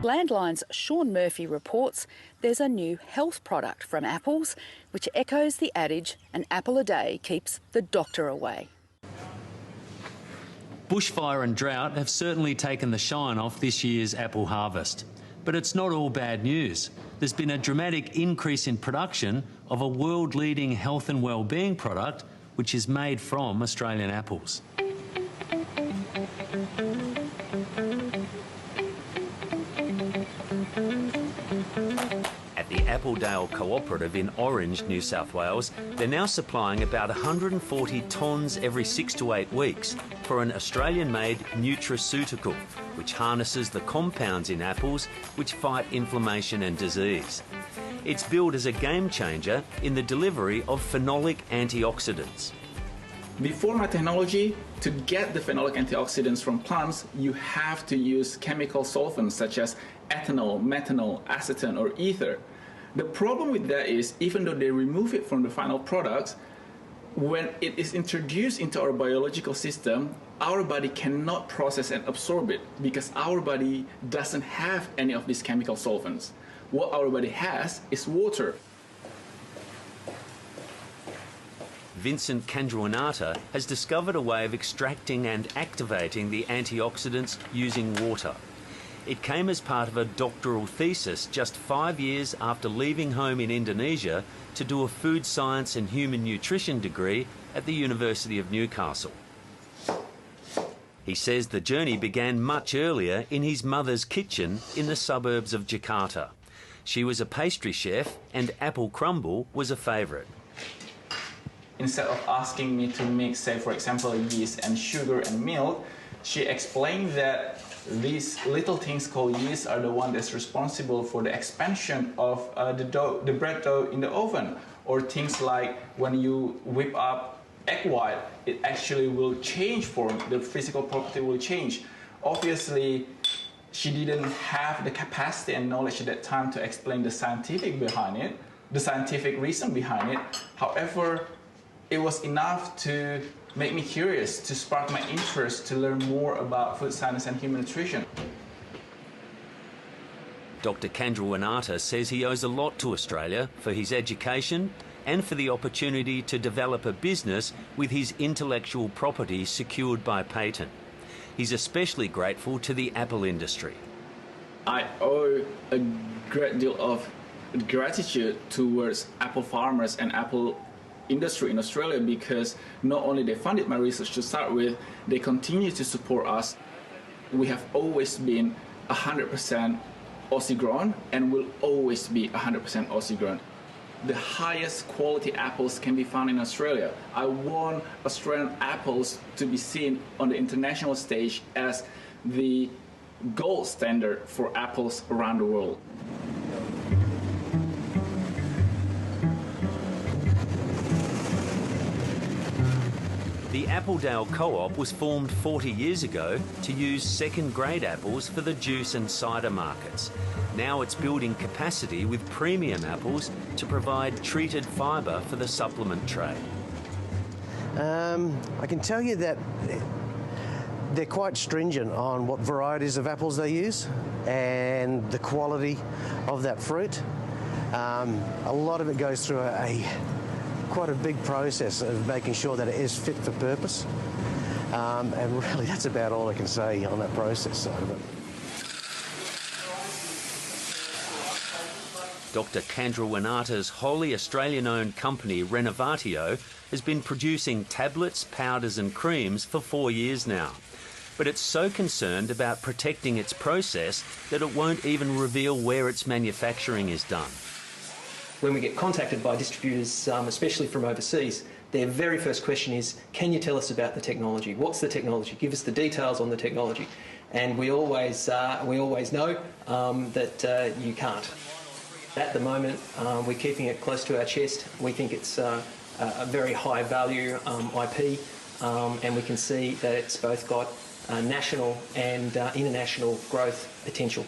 Landline's Sean Murphy reports there's a new health product from apples which echoes the adage, an apple a day keeps the doctor away. Bushfire and drought have certainly taken the shine off this year's apple harvest. But it's not all bad news. There's been a dramatic increase in production of a world-leading health and wellbeing product which is made from Australian apples. At the Appledale Cooperative in Orange, New South Wales, they're now supplying about 140 tonnes every 6 to 8 weeks for an Australian-made nutraceutical, which harnesses the compounds in apples which fight inflammation and disease. It's billed as a game changer in the delivery of phenolic antioxidants. Before my technology, to get the phenolic antioxidants from plants, you have to use chemical solvents such as ethanol, methanol, acetone or ether. The problem with that is, even though they remove it from the final products, when it is introduced into our biological system, our body cannot process and absorb it because our body doesn't have any of these chemical solvents. What our body has is water. Vincent Cabrawinata has discovered a way of extracting and activating the antioxidants using water. It came as part of a doctoral thesis just 5 years after leaving home in Indonesia to do a food science and human nutrition degree at the University of Newcastle. He says the journey began much earlier in his mother's kitchen in the suburbs of Jakarta. She was a pastry chef and apple crumble was a favourite. Instead of asking me to mix, say, for example, yeast and sugar and milk, she explained that these little things called yeast are the one that's responsible for the expansion of the bread dough in the oven. Or things like when you whip up egg white, it actually will change form, the physical property will change. Obviously, she didn't have the capacity and knowledge at that time to explain the scientific behind it, the scientific reason behind it. However, it was enough to make me curious, to spark my interest to learn more about food science and human nutrition. Dr. Cabrawinata says he owes a lot to Australia for his education and for the opportunity to develop a business with his intellectual property secured by patent. He's especially grateful to the apple industry. I owe a great deal of gratitude towards apple farmers and apple industry in Australia because not only they funded my research to start with, they continue to support us. We have always been 100% Aussie grown and will always be 100% Aussie grown. The highest quality apples can be found in Australia. I want Australian apples to be seen on the international stage as the gold standard for apples around the world. The Appledale Co-op was formed 40 years ago to use second-grade apples for the juice and cider markets. Now it's building capacity with premium apples to provide treated fibre for the supplement trade. I can tell you that they're quite stringent on what varieties of apples they use and the quality of that fruit. A lot of it goes through quite a big process of making sure that it is fit for purpose. And really that's about all I can say on that process side of it. Dr. Cabrawinata's wholly Australian-owned company Renovatio has been producing tablets, powders and creams for 4 years now. But it's so concerned about protecting its process that it won't even reveal where its manufacturing is done. When we get contacted by distributors, especially from overseas, their very first question is, can you tell us about the technology? What's the technology? Give us the details on the technology. And we always know that you can't. At the moment, we're keeping it close to our chest. We think it's a very high value IP, and we can see that it's both got national and international growth potential.